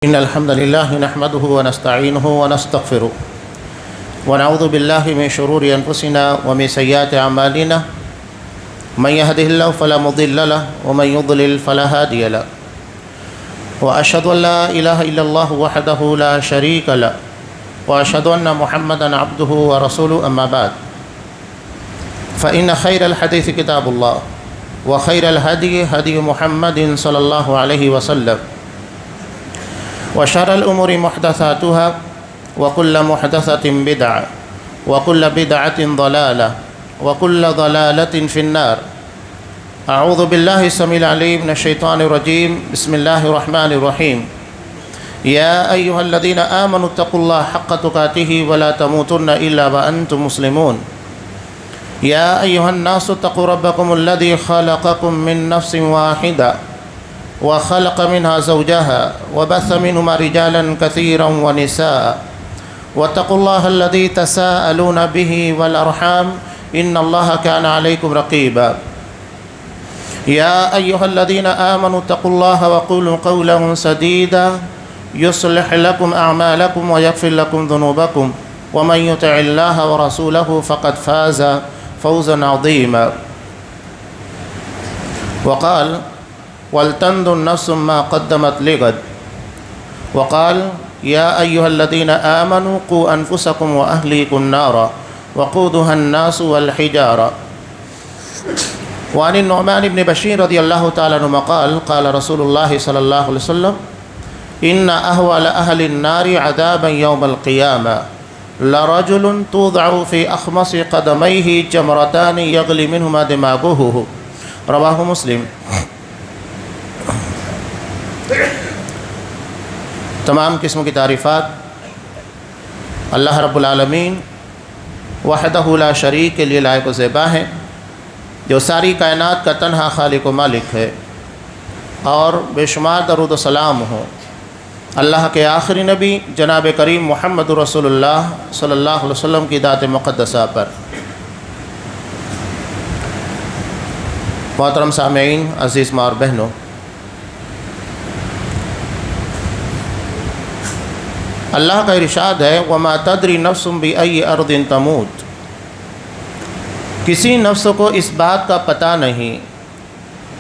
إن الحمد لله نحمده ونستعينه ونستغفره ونعوذ بالله من شرور أنفسنا ومن سيئات أعمالنا من يهده الله فلا مضل له ومن يضلل فلا هادي له وأشهد أن لا إله إلا الله وحده لا شريك له وأشهد أن محمدا عبده ورسوله أما بعد فإن خير الحديث كتاب الله وخير الهدي هدي محمد صلى الله عليه وسلم وشر الأمور محدثاتها وكل محدثة بدعة وكل بدعة ضلالة وكل ضلالة في النار. أعوذ بالله السميع العليم من الشيطان الرجيم. بسم الله الرحمن الرحيم. يا أيها الذين آمنوا اتقوا الله حق تقاته ولا تموتن إلا وأنتم مسلمون. يا أيها الناس اتقوا ربكم الذي خلقكم من نفس واحدة وخلق منها زوجها وبث منهما رجالا كثيرا ونساء واتقوا الله الذي تساءلون به والأرحام إن الله كان عليكم رقيبا. يا أيها الذين آمنوا اتقوا الله وقولوا قولا سديدا يصلح لكم أعمالكم ويغفر لكم ذنوبكم ومن يطع الله ورسوله فقد فاز فوزا عظيما. وقال وَلْتَنْظُرْ نَفْسٌ مَا قَدَّمَتْ لِغَدٍ. وقال يا أيها الذين آمنوا قوا أنفسكم وأهليكم نارا وقودها الناس والحجارة. وعن النعمان بن بشير رضي الله تعالى عنهما قال قال رسول الله صلى الله عليه وسلم إن أهول أهل النار عذابا يوم القيامة لرجل توضع في أخمص قدميه جمرتان يغلي منهما دماغه. رواه مسلم. تمام قسم کی تعریفات اللہ رب العالمین وحدہ لا شریک کے لیے لائق و زیبا ہیں، جو ساری کائنات کا تنہا خالق و مالک ہے، اور بے شمار درود و سلام ہوں اللہ کے آخری نبی جناب کریم محمد رسول اللہ صلی اللہ علیہ وسلم کی ذات مقدسہ پر۔ محترم سامعین، عزیز ماں اور بہنوں، اللہ کا ارشاد ہے وَمَا تَدْرِي نَفْسٌ بِأَيِّ أَرْضٍ تَمُوتُ۔ کسی نفس کو اس بات کا پتہ نہیں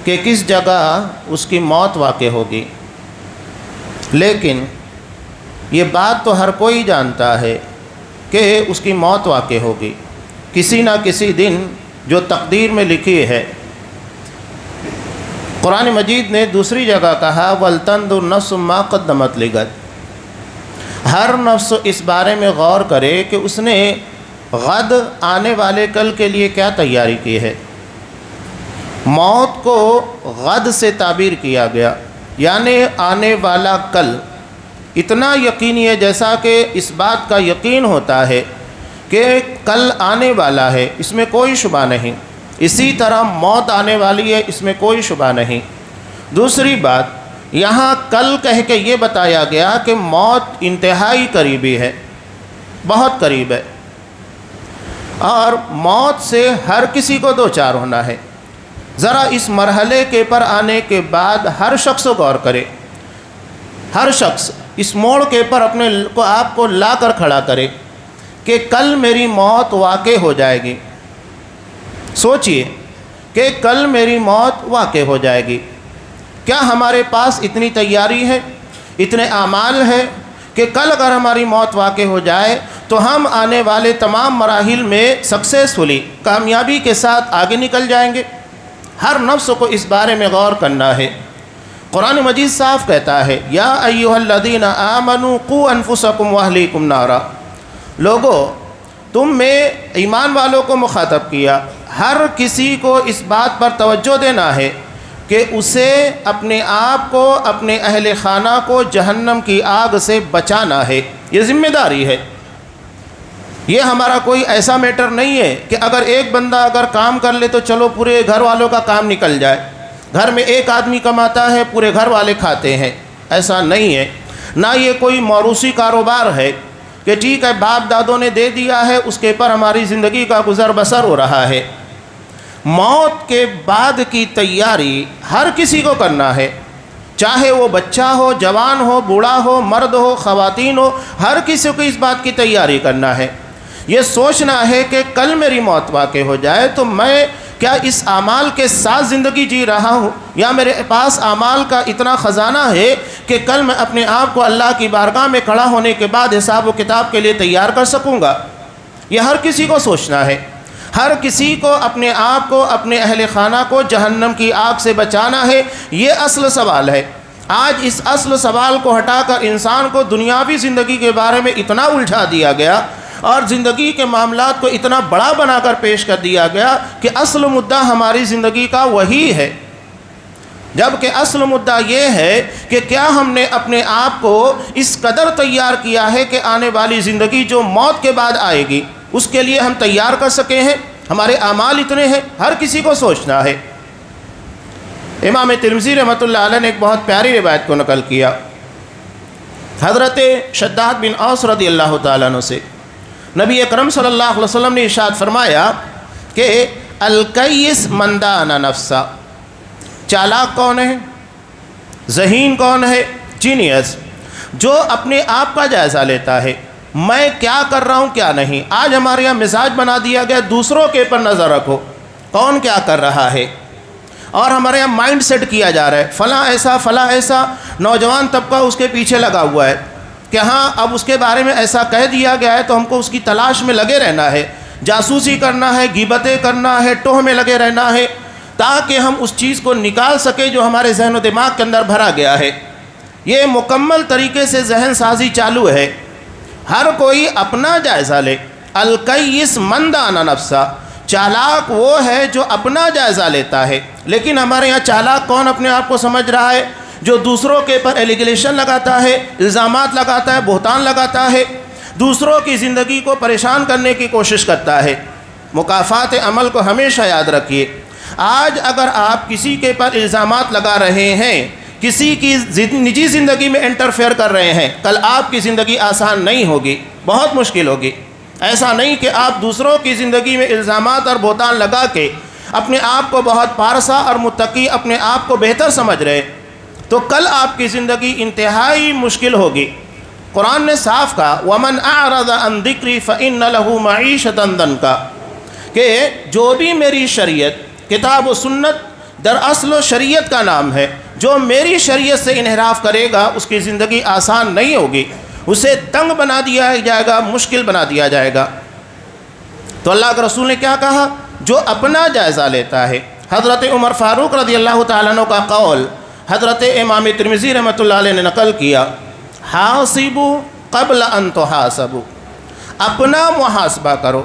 کہ کس جگہ اس کی موت واقع ہوگی، لیکن یہ بات تو ہر کوئی جانتا ہے کہ اس کی موت واقع ہوگی کسی نہ کسی دن جو تقدیر میں لکھی ہے۔ قرآن مجید نے دوسری جگہ کہا وَلْتَنْظُرْ نَفْسٌ مَا قَدَّمَتْ لِغَدٍ۔ ہر نفس اس بارے میں غور کرے کہ اس نے غد آنے والے کل کے لیے کیا تیاری کی ہے۔ موت کو غد سے تعبیر کیا گیا، یعنی آنے والا کل اتنا یقینی ہے جیسا کہ اس بات کا یقین ہوتا ہے کہ کل آنے والا ہے، اس میں کوئی شبہ نہیں، اسی طرح موت آنے والی ہے، اس میں کوئی شبہ نہیں۔ دوسری بات، یہاں کل کہہ کے یہ بتایا گیا کہ موت انتہائی قریبی ہے، بہت قریب ہے، اور موت سے ہر کسی کو دوچار ہونا ہے۔ ذرا اس مرحلے کے پر آنے کے بعد ہر شخص غور کرے، ہر شخص اس موڑ کے پر اپنے کو آپ کو لا کر کھڑا کرے کہ کل میری موت واقع ہو جائے گی۔ سوچئے کہ کل میری موت واقع ہو جائے گی، کیا ہمارے پاس اتنی تیاری ہے، اتنے اعمال ہیں کہ کل اگر ہماری موت واقع ہو جائے تو ہم آنے والے تمام مراحل میں سکسیسفلی، کامیابی کے ساتھ آگے نکل جائیں گے؟ ہر نفس کو اس بارے میں غور کرنا ہے۔ قرآن مجید صاف کہتا ہے یا ایھا الذین آمنوا قوا انفسکم واہلیکم نارا۔ لوگو، تم میں ایمان والوں کو مخاطب کیا، ہر کسی کو اس بات پر توجہ دینا ہے کہ اسے اپنے آپ کو، اپنے اہل خانہ کو جہنم کی آگ سے بچانا ہے۔ یہ ذمہ داری ہے، یہ ہمارا کوئی ایسا میٹر نہیں ہے کہ اگر ایک بندہ اگر کام کر لے تو چلو پورے گھر والوں کا کام نکل جائے۔ گھر میں ایک آدمی کماتا ہے، پورے گھر والے کھاتے ہیں، ایسا نہیں ہے۔ نہ یہ کوئی موروثی کاروبار ہے کہ ٹھیک ہے باپ دادوں نے دے دیا ہے، اس کے پر ہماری زندگی کا گزر بسر ہو رہا ہے۔ موت کے بعد کی تیاری ہر کسی کو کرنا ہے، چاہے وہ بچہ ہو، جوان ہو، بوڑھا ہو، مرد ہو، خواتین ہو، ہر کسی کو اس بات کی تیاری کرنا ہے۔ یہ سوچنا ہے کہ کل میری موت واقع ہو جائے تو میں کیا اس اعمال کے ساتھ زندگی جی رہا ہوں، یا میرے پاس اعمال کا اتنا خزانہ ہے کہ کل میں اپنے آپ کو اللہ کی بارگاہ میں کھڑا ہونے کے بعد حساب و کتاب کے لیے تیار کر سکوں گا۔ یہ ہر کسی کو سوچنا ہے، ہر کسی کو اپنے آپ کو، اپنے اہل خانہ کو جہنم کی آگ سے بچانا ہے۔ یہ اصل سوال ہے۔ آج اس اصل سوال کو ہٹا کر انسان کو دنیاوی زندگی کے بارے میں اتنا الجھا دیا گیا اور زندگی کے معاملات کو اتنا بڑا بنا کر پیش کر دیا گیا کہ اصل مدعا ہماری زندگی کا وہی ہے، جبکہ اصل مدعا یہ ہے کہ کیا ہم نے اپنے آپ کو اس قدر تیار کیا ہے کہ آنے والی زندگی جو موت کے بعد آئے گی اس کے لیے ہم تیار کر سکے ہیں۔ ہمارے اعمال اتنے ہیں، ہر کسی کو سوچنا ہے۔ امام ترمذی رحمۃ اللہ علیہ نے ایک بہت پیاری روایت کو نقل کیا، حضرت شداد بن اوس رضی اللہ تعالیٰ عنہ سے نبی اکرم صلی اللہ علیہ وسلم نے ارشاد فرمایا کہ الکیس من دان نفسہ، چالاک کون ہے، ذہین کون ہے، جینیس، جو اپنے آپ کا جائزہ لیتا ہے، میں کیا کر رہا ہوں کیا نہیں۔ آج ہمارے یہاں مزاج بنا دیا گیا دوسروں کے پر نظر رکھو، کون کیا کر رہا ہے، اور ہمارے یہاں مائنڈ سیٹ کیا جا رہا ہے فلاں ایسا فلاں ایسا، نوجوان طبقہ اس کے پیچھے لگا ہوا ہے کہ ہاں اب اس کے بارے میں ایسا کہہ دیا گیا ہے تو ہم کو اس کی تلاش میں لگے رہنا ہے، جاسوسی کرنا ہے، غیبتیں کرنا ہے، ٹوہ میں لگے رہنا ہے، تاکہ ہم اس چیز کو نکال سکیں جو ہمارے ذہن و دماغ کے اندر بھرا گیا ہے۔ یہ مکمل طریقے سے ذہن سازی چالو ہے۔ ہر کوئی اپنا جائزہ لے۔ الکیس من دان نفسہ، چالاک وہ ہے جو اپنا جائزہ لیتا ہے۔ لیکن ہمارے یہاں چالاک کون اپنے آپ کو سمجھ رہا ہے؟ جو دوسروں کے پر ایلیگیشن لگاتا ہے، الزامات لگاتا ہے، بہتان لگاتا ہے، دوسروں کی زندگی کو پریشان کرنے کی کوشش کرتا ہے۔ مکافات عمل کو ہمیشہ یاد رکھیے۔ آج اگر آپ کسی کے پر الزامات لگا رہے ہیں، کسی کی نجی زندگی میں انٹرفیئر کر رہے ہیں، کل آپ کی زندگی آسان نہیں ہوگی، بہت مشکل ہوگی۔ ایسا نہیں کہ آپ دوسروں کی زندگی میں الزامات اور بہتان لگا کے اپنے آپ کو بہت پارسا اور متقی، اپنے آپ کو بہتر سمجھ رہے، تو کل آپ کی زندگی انتہائی مشکل ہوگی۔ قرآن نے صاف کہا وَمَنْ أَعْرَضَ عَنْ ذِكْرِي فَإِنَّ لَهُ مَعِيشَةً ضَنْكَ، کہ جو بھی میری شریعت، کتاب و سنت دراصل و شریعت کا نام ہے، جو میری شریعت سے انحراف کرے گا اس کی زندگی آسان نہیں ہوگی، اسے تنگ بنا دیا جائے گا، مشکل بنا دیا جائے گا۔ تو اللہ کے رسول نے کیا کہا؟ جو اپنا جائزہ لیتا ہے۔ حضرت عمر فاروق رضی اللہ تعالیٰ عنہ کا قول حضرت امام ترمذی رحمۃ اللہ علیہ نے نقل کیا، حاسبوا قبل ان تحاسبوا، اپنا محاسبہ کرو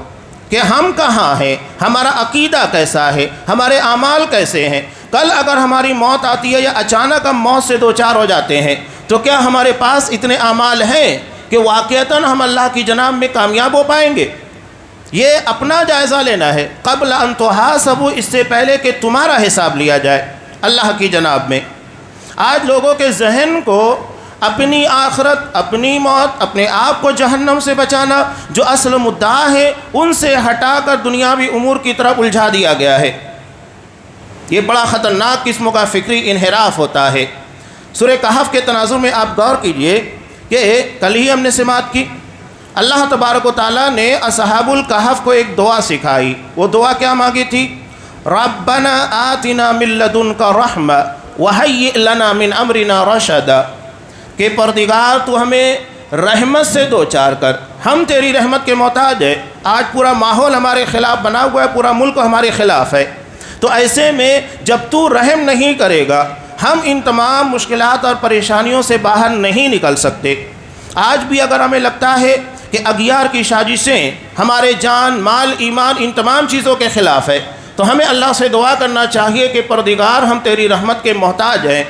کہ ہم کہاں ہیں، ہمارا عقیدہ کیسا ہے، ہمارے اعمال کیسے ہیں۔ کل اگر ہماری موت آتی ہے یا اچانک ہم موت سے دوچار ہو جاتے ہیں تو کیا ہمارے پاس اتنے اعمال ہیں کہ واقعتاً ہم اللہ کی جناب میں کامیاب ہو پائیں گے؟ یہ اپنا جائزہ لینا ہے، قبل ان تحاسبوا، اس سے پہلے کہ تمہارا حساب لیا جائے اللہ کی جناب میں۔ آج لوگوں کے ذہن کو اپنی آخرت، اپنی موت، اپنے آپ کو جہنم سے بچانا، جو اصل مدعا ہے ان سے ہٹا کر دنیاوی امور کی طرف الجھا دیا گیا ہے۔ یہ بڑا خطرناک قسم کا فکری انحراف ہوتا ہے۔ سورہ کہف کے تناظر میں آپ غور کیجئے کہ کل ہی ہم نے سماعت کی، اللہ تبارک و تعالیٰ نے اصحاب الکہف کو ایک دعا سکھائی۔ وہ دعا کیا مانگی تھی؟ ربنا آتنا من لدنک رحمہ وہیئ لنا من امرنا رشدا، کہ پروردگار تو ہمیں رحمت سے دوچار کر، ہم تیری رحمت کے محتاج ہیں۔ آج پورا ماحول ہمارے خلاف بنا ہوا ہے، پورا ملک ہمارے خلاف ہے، تو ایسے میں جب تو رحم نہیں کرے گا ہم ان تمام مشکلات اور پریشانیوں سے باہر نہیں نکل سکتے۔ آج بھی اگر ہمیں لگتا ہے کہ اغیار کی سازشیں ہمارے جان، مال، ایمان، ان تمام چیزوں کے خلاف ہے، تو ہمیں اللہ سے دعا کرنا چاہیے کہ پروردگار ہم تیری رحمت کے محتاج ہیں،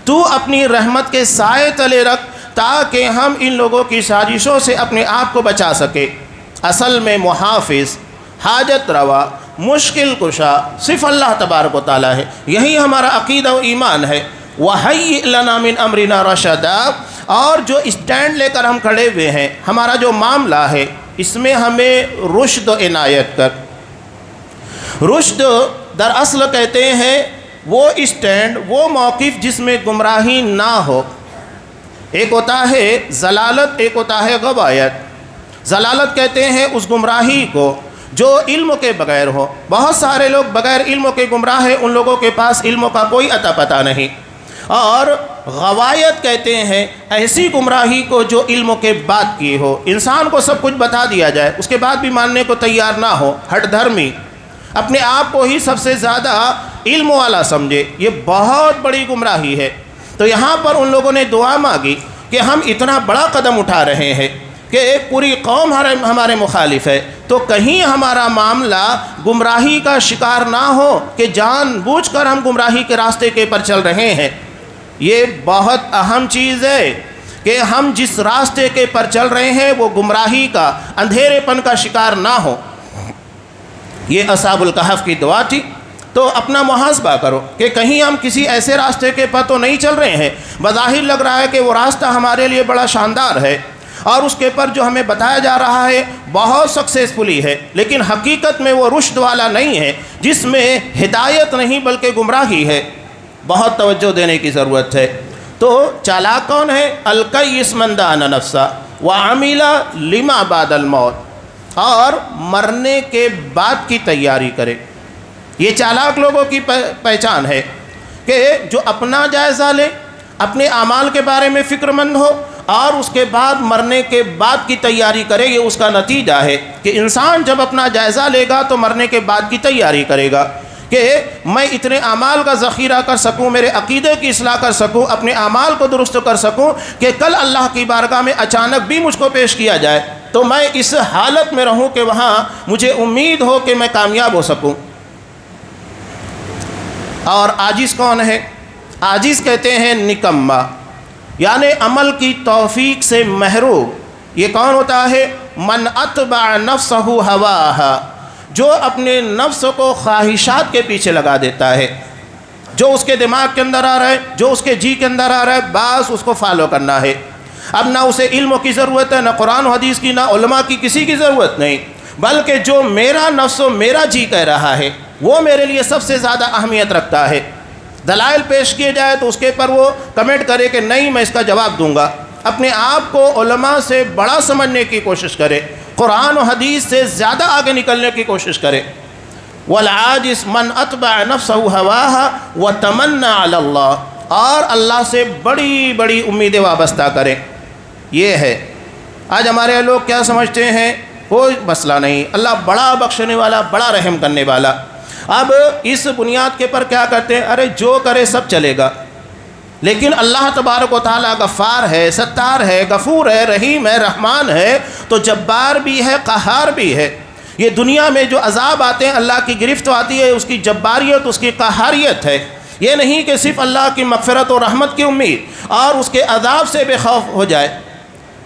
تو اپنی رحمت کے سائے تلے رکھ تاکہ ہم ان لوگوں کی سازشوں سے اپنے آپ کو بچا سکے۔ اصل میں محافظ، حاجت روا، مشکل کشا صرف اللہ تبارک و تعالیٰ ہے۔ یہی ہمارا عقیدہ و ایمان ہے۔ وَهَيِّئْ لَنَا مِنْ أَمْرِنَا رَشَدًا، اور جو اسٹینڈ لے کر ہم کھڑے ہوئے ہیں، ہمارا جو معاملہ ہے اس میں ہمیں رشد عنایت کر۔ رشد دراصل کہتے ہیں وہ اسٹینڈ، وہ موقف جس میں گمراہی نہ ہو۔ ایک ہوتا ہے ضلالت، ایک ہوتا ہے غوایت۔ ضلالت کہتے ہیں اس گمراہی کو جو علم کے بغیر ہو۔ بہت سارے لوگ بغیر علم کے گمراہ ہیں، ان لوگوں کے پاس علم کا کوئی عطا پتہ نہیں۔ اور غوایت کہتے ہیں ایسی گمراہی کو جو علم کے بعد کی ہو، انسان کو سب کچھ بتا دیا جائے اس کے بعد بھی ماننے کو تیار نہ ہو، ہٹ دھرمی، اپنے آپ کو ہی سب سے زیادہ علم والا سمجھے، یہ بہت بڑی گمراہی ہے۔ تو یہاں پر ان لوگوں نے دعا مانگی کہ ہم اتنا بڑا قدم اٹھا رہے ہیں کہ ایک پوری قوم ہمارے مخالف ہے، تو کہیں ہمارا معاملہ گمراہی کا شکار نہ ہو کہ جان بوجھ کر ہم گمراہی کے راستے کے پر چل رہے ہیں۔ یہ بہت اہم چیز ہے کہ ہم جس راستے کے پر چل رہے ہیں وہ گمراہی کا، اندھیرے پن کا شکار نہ ہو۔ یہ اصحاب الکہف کی دعا تھی۔ تو اپنا محاسبہ کرو کہ کہیں ہم کسی ایسے راستے کے پر تو نہیں چل رہے ہیں، بظاہر لگ رہا ہے کہ وہ راستہ ہمارے لیے بڑا شاندار ہے اور اس کے پر جو ہمیں بتایا جا رہا ہے بہت سکسیسفلی ہے، لیکن حقیقت میں وہ رشد والا نہیں ہے، جس میں ہدایت نہیں بلکہ گمراہی ہے۔ بہت توجہ دینے کی ضرورت ہے۔ تو چالاک کون ہے؟ الکیس من دان نفسہ وعمل لما بعد الموت، اور مرنے کے بعد کی تیاری کرے۔ یہ چالاک لوگوں کی پہچان ہے کہ جو اپنا جائزہ لے، اپنے اعمال کے بارے میں فکر مند ہو اور اس کے بعد مرنے کے بعد کی تیاری کرے۔ یہ اس کا نتیجہ ہے کہ انسان جب اپنا جائزہ لے گا تو مرنے کے بعد کی تیاری کرے گا کہ میں اتنے اعمال کا ذخیرہ کر سکوں، میرے عقیدے کی اصلاح کر سکوں، اپنے اعمال کو درست کر سکوں کہ کل اللہ کی بارگاہ میں اچانک بھی مجھ کو پیش کیا جائے تو میں اس حالت میں رہوں کہ وہاں مجھے امید ہو کہ میں کامیاب ہو سکوں۔ اور عاجز کون ہے؟ عاجز کہتے ہیں نکما، یعنی عمل کی توفیق سے محروم۔ یہ کون ہوتا ہے؟ من اتبع نفسہ ہواہا، جو اپنے نفس کو خواہشات کے پیچھے لگا دیتا ہے، جو اس کے دماغ کے اندر آ رہا ہے، جو اس کے جی کے اندر آ رہا ہے، بس اس کو فالو کرنا ہے۔ اب نہ اسے علم کی ضرورت ہے، نہ قرآن و حدیث کی، نہ علماء کی، کسی کی ضرورت نہیں، بلکہ جو میرا نفس و میرا جی کہہ رہا ہے وہ میرے لیے سب سے زیادہ اہمیت رکھتا ہے۔ دلائل پیش کیے جائے تو اس کے پر وہ کمنٹ کرے کہ نہیں میں اس کا جواب دوں گا، اپنے آپ کو علماء سے بڑا سمجھنے کی کوشش کرے، قرآن و حدیث سے زیادہ آگے نکلنے کی کوشش کرے۔ والعاجز من اتبع نفسہ ہواہا وتمنى علی اللہ، اور اللہ سے بڑی بڑی امیدیں وابستہ کرے۔ یہ ہے آج ہمارے لوگ کیا سمجھتے ہیں، کوئی مسئلہ نہیں، اللہ بڑا بخشنے والا، بڑا رحم کرنے والا۔ اب اس بنیاد کے پر کیا کرتے ہیں، ارے جو کرے سب چلے گا، لیکن اللہ تبارک و تعالیٰ غفار ہے، ستار ہے، غفور ہے، رحیم ہے، رحمان ہے، تو جبار بھی ہے، قہار بھی ہے۔ یہ دنیا میں جو عذاب آتے ہیں، اللہ کی گرفت آتی ہے، اس کی جباریت، اس کی قہاریت ہے۔ یہ نہیں کہ صرف اللہ کی مغفرت و رحمت کی امید اور اس کے عذاب سے بے خوف ہو جائے۔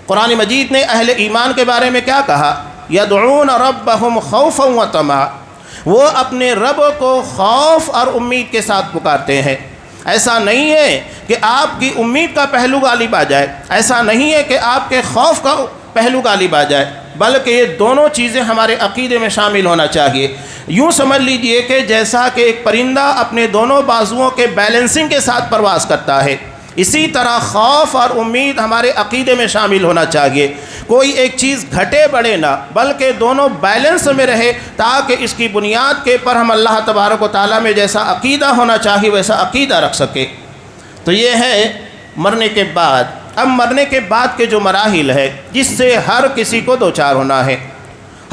قرآن مجید نے اہل ایمان کے بارے میں کیا کہا؟ یدعون ربہم خوفا وطمعا، وہ اپنے رب کو خوف اور امید کے ساتھ پکارتے ہیں۔ ایسا نہیں ہے کہ آپ کی امید کا پہلو غالب آ جائے، ایسا نہیں ہے کہ آپ کے خوف کا پہلو غالب آ جائے، بلکہ یہ دونوں چیزیں ہمارے عقیدے میں شامل ہونا چاہیے۔ یوں سمجھ لیجئے کہ جیسا کہ ایک پرندہ اپنے دونوں بازوؤں کے بیلنسنگ کے ساتھ پرواز کرتا ہے، اسی طرح خوف اور امید ہمارے عقیدے میں شامل ہونا چاہیے۔ کوئی ایک چیز گھٹے بڑھے نہ، بلکہ دونوں بیلنس میں رہے، تاکہ اس کی بنیاد کے پر ہم اللہ تبارک و تعالیٰ میں جیسا عقیدہ ہونا چاہیے ویسا عقیدہ رکھ سکے۔ تو یہ ہے مرنے کے بعد۔ اب مرنے کے بعد کے جو مراحل ہے جس سے ہر کسی کو دوچار ہونا ہے،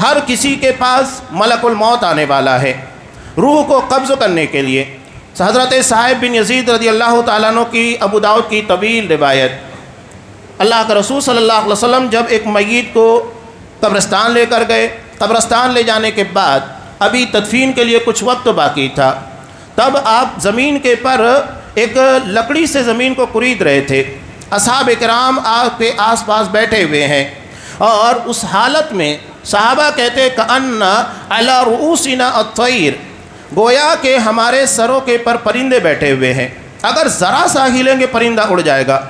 ہر کسی کے پاس ملک الموت آنے والا ہے روح کو قبض کرنے کے لیے۔ حضرت صاحب بن یزید رضی اللہ تعالیٰ عنہ کی ابو داؤد کی طویل روایت، اللہ کے رسول صلی اللہ علیہ وسلم جب ایک میت کو قبرستان لے کر گئے، قبرستان لے جانے کے بعد ابھی تدفین کے لیے کچھ وقت باقی تھا، تب آپ زمین کے پر ایک لکڑی سے زمین کو کرید رہے تھے۔ اصحاب کرام آپ کے آس پاس بیٹھے ہوئے ہیں، اور اس حالت میں صحابہ کہتے کأن علی رؤوسنا الطیر، گویا کہ ہمارے سروں کے پر پرندے بیٹھے ہوئے ہیں، اگر ذرا سا ہلیں گے پرندہ اڑ جائے گا۔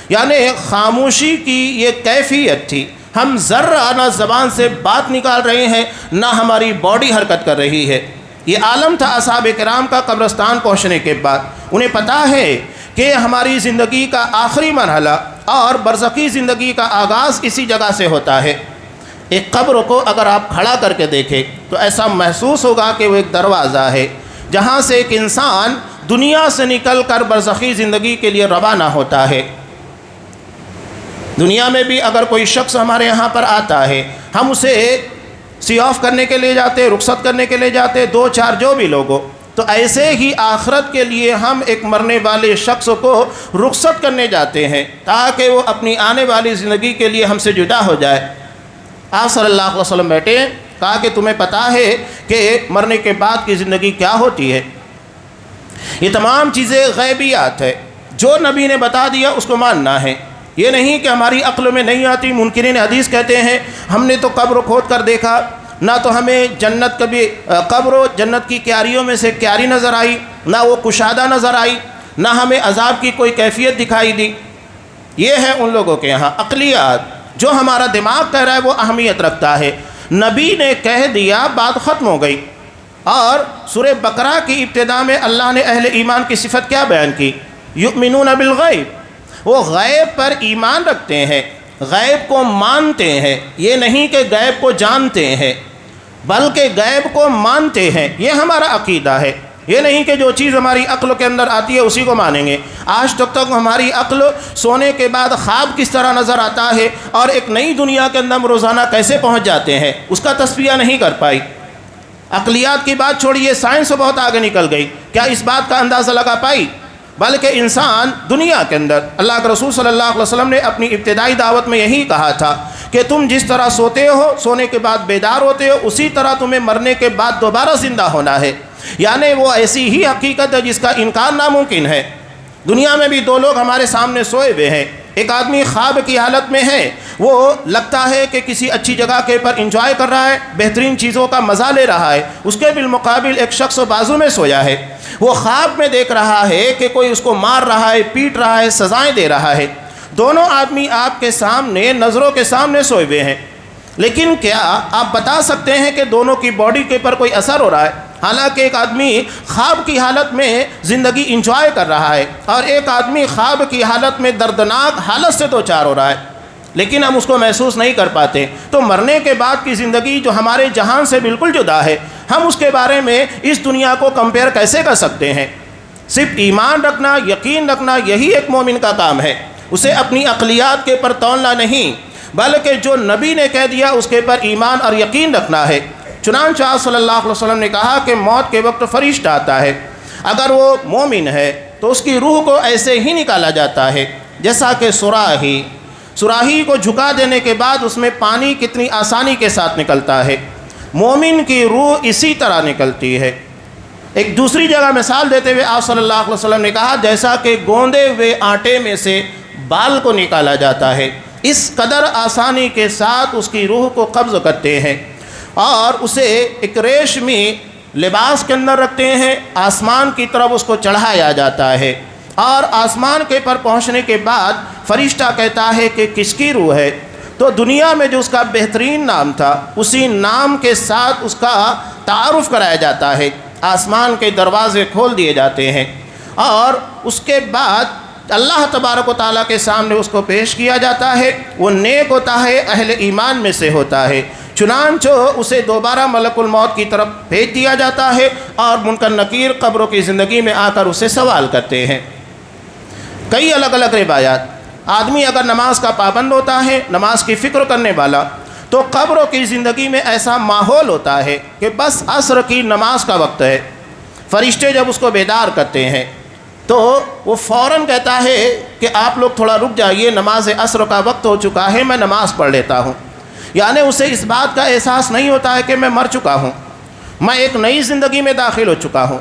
یعنی خاموشی کی یہ کیفیت تھی، ہم ذرا نہ زبان سے بات نکال رہے ہیں، نہ ہماری باڈی حرکت کر رہی ہے۔ یہ عالم تھا اصحاب کرام کا قبرستان پہنچنے کے بعد۔ انہیں پتہ ہے کہ ہماری زندگی کا آخری مرحلہ اور برزخی زندگی کا آغاز اسی جگہ سے ہوتا ہے۔ ایک قبر کو اگر آپ کھڑا کر کے دیکھیں تو ایسا محسوس ہوگا کہ وہ ایک دروازہ ہے جہاں سے ایک انسان دنیا سے نکل کر برزخی زندگی کے لیے روانہ ہوتا ہے۔ دنیا میں بھی اگر کوئی شخص ہمارے یہاں پر آتا ہے، ہم اسے سی آف کرنے کے لیے جاتے، رخصت کرنے کے لیے جاتے، 2-4 جو بھی لوگ ہو، تو ایسے ہی آخرت کے لیے ہم ایک مرنے والے شخص کو رخصت کرنے جاتے ہیں تاکہ وہ اپنی آنے والی زندگی کے لیے ہم سے جدا ہو جائے۔ آپ صلی اللہ علیہ وسلم بیٹھے، کہا کہ تمہیں پتہ ہے کہ مرنے کے بعد کی زندگی کیا ہوتی ہے؟ یہ تمام چیزیں غیبیات ہے، جو نبی نے بتا دیا اس کو ماننا ہے۔ یہ نہیں کہ ہماری عقل میں نہیں آتی۔ منکرین حدیث کہتے ہیں ہم نے تو قبر کھود کر دیکھا، نہ تو ہمیں جنت کبھی قبر و جنت کی کیاریوں میں سے کیاری نظر آئی، نہ وہ کشادہ نظر آئی، نہ ہمیں عذاب کی کوئی کیفیت دکھائی دی۔ یہ ہے ان لوگوں کے یہاں عقلیات۔ جو ہمارا دماغ کہہ رہا ہے وہ اہمیت رکھتا ہے۔ نبی نے کہہ دیا، بات ختم ہو گئی۔ اور سورہ بقرہ کی ابتدا میں اللہ نے اہل ایمان کی صفت کیا بیان کی؟ یؤمنون بالغیب، وہ غیب پر ایمان رکھتے ہیں، غیب کو مانتے ہیں۔ یہ نہیں کہ غیب کو جانتے ہیں بلکہ غیب کو مانتے ہیں، یہ ہمارا عقیدہ ہے۔ یہ نہیں کہ جو چیز ہماری عقل کے اندر آتی ہے اسی کو مانیں گے۔ آج تک ہماری عقل سونے کے بعد خواب کس طرح نظر آتا ہے اور ایک نئی دنیا کے اندر ہم روزانہ کیسے پہنچ جاتے ہیں اس کا تصفیہ نہیں کر پائی۔ عقلیات کی بات چھوڑیے، سائنس بہت آگے نکل گئی، کیا اس بات کا اندازہ لگا پائی؟ بلکہ انسان دنیا کے اندر، اللہ کے رسول صلی اللہ علیہ وسلم نے اپنی ابتدائی دعوت میں یہی کہا تھا کہ تم جس طرح سوتے ہو، سونے کے بعد بیدار ہوتے ہو، اسی طرح تمہیں مرنے کے بعد دوبارہ زندہ ہونا ہے۔ یعنی وہ ایسی ہی حقیقت ہے جس کا انکار ناممکن ہے۔ دنیا میں بھی 2 لوگ ہمارے سامنے سوئے ہوئے ہیں۔ ایک آدمی خواب کی حالت میں ہے، وہ لگتا ہے کہ کسی اچھی جگہ کے پر انجوائے کر رہا ہے، بہترین چیزوں کا مزہ لے رہا ہے۔ اس کے بالمقابل ایک شخص بازو میں سویا ہے، وہ خواب میں دیکھ رہا ہے کہ کوئی اس کو مار رہا ہے، پیٹ رہا ہے، سزائیں دے رہا ہے۔ دونوں آدمی آپ کے سامنے، نظروں کے سامنے سوئے ہوئے ہیں، لیکن کیا آپ بتا سکتے ہیں کہ دونوں کی باڈی کے پر کوئی اثر ہو رہا ہے؟ حالانکہ ایک آدمی خواب کی حالت میں زندگی انجوائے کر رہا ہے اور ایک آدمی خواب کی حالت میں دردناک حالت سے دوچار ہو رہا ہے، لیکن ہم اس کو محسوس نہیں کر پاتے۔ تو مرنے کے بعد کی زندگی جو ہمارے جہان سے بالکل جدا ہے، ہم اس کے بارے میں اس دنیا کو کمپیئر کیسے کر سکتے ہیں؟ صرف ایمان رکھنا، یقین رکھنا، یہی ایک مومن کا کام ہے۔ اسے اپنی عقلیات کے پر تولنا نہیں، بلکہ جو نبی نے کہہ دیا اس کے پر ایمان اور یقین رکھنا ہے۔ چنانچہ صلی اللہ علیہ وسلم نے کہا کہ موت کے وقت فرشتہ آتا ہے، اگر وہ مومن ہے تو اس کی روح کو ایسے ہی نکالا جاتا ہے جیسا کہ سراہی کو جھکا دینے کے بعد اس میں پانی کتنی آسانی کے ساتھ نکلتا ہے، مومن کی روح اسی طرح نکلتی ہے۔ ایک دوسری جگہ مثال دیتے ہوئے آپ صلی اللہ علیہ وسلم نے کہا جیسا کہ گوندے ہوئے آٹے میں سے بال کو نکالا جاتا ہے، اس قدر آسانی کے ساتھ اس کی روح کو قبض کرتے ہیں اور اسے ایک ریشمی لباس کے اندر رکھتے ہیں، آسمان کی طرف اس کو چڑھایا جاتا ہے، اور آسمان کے پر پہنچنے کے بعد فرشتہ کہتا ہے کہ کس کی روح ہے؟ تو دنیا میں جو اس کا بہترین نام تھا اسی نام کے ساتھ اس کا تعارف کرایا جاتا ہے، آسمان کے دروازے کھول دیے جاتے ہیں، اور اس کے بعد اللہ تبارک و تعالیٰ کے سامنے اس کو پیش کیا جاتا ہے۔ وہ نیک ہوتا ہے، اہل ایمان میں سے ہوتا ہے، چنانچہ اسے دوبارہ ملک الموت کی طرف بھیج دیا جاتا ہے اور منکر نکیر قبروں کی زندگی میں آ کر اسے سوال کرتے ہیں۔ کئی الگ الگ روایات۔ آدمی اگر نماز کا پابند ہوتا ہے، نماز کی فکر کرنے والا، تو قبروں کی زندگی میں ایسا ماحول ہوتا ہے کہ بس عصر کی نماز کا وقت ہے، فرشتے جب اس کو بیدار کرتے ہیں تو وہ فوراً کہتا ہے کہ آپ لوگ تھوڑا رک جائیے، نماز عصر کا وقت ہو چکا ہے، میں نماز پڑھ لیتا ہوں۔ یعنی اسے اس بات کا احساس نہیں ہوتا ہے کہ میں مر چکا ہوں، میں ایک نئی زندگی میں داخل ہو چکا ہوں۔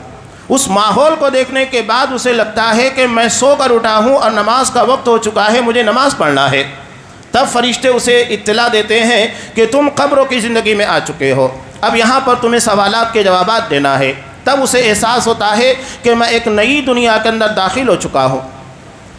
اس ماحول کو دیکھنے کے بعد اسے لگتا ہے کہ میں سو کر اٹھا ہوں اور نماز کا وقت ہو چکا ہے، مجھے نماز پڑھنا ہے۔ تب فرشتے اسے اطلاع دیتے ہیں کہ تم قبروں کی زندگی میں آ چکے ہو، اب یہاں پر تمہیں سوالات کے جوابات دینا ہے۔ تب اسے احساس ہوتا ہے کہ میں ایک نئی دنیا کے اندر داخل ہو چکا ہوں۔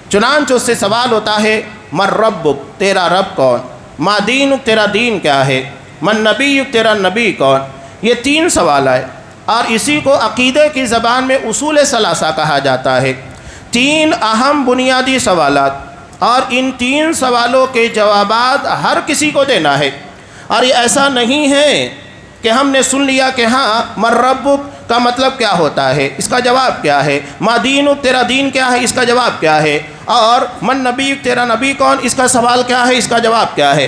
چنانچہ اس سے سوال ہوتا ہے من ربک، تیرا رب کون؟ ما دینک، تیرا دین کیا ہے؟ من نبیک، تیرا نبی کون؟ یہ 3 سوال آئے اور اسی کو عقیدے کی زبان میں اصول ثلاثہ کہا جاتا ہے۔ 3 اہم بنیادی سوالات، اور ان 3 سوالوں کے جوابات ہر کسی کو دینا ہے۔ اور یہ ایسا نہیں ہے کہ ہم نے سن لیا کہ ہاں من ربک کا مطلب کیا ہوتا ہے، اس کا جواب کیا ہے، ما دینک تیرا دین کیا ہے، اس کا جواب کیا ہے، اور من نبیک تیرا نبی کون، اس کا سوال کیا ہے، اس کا جواب کیا ہے۔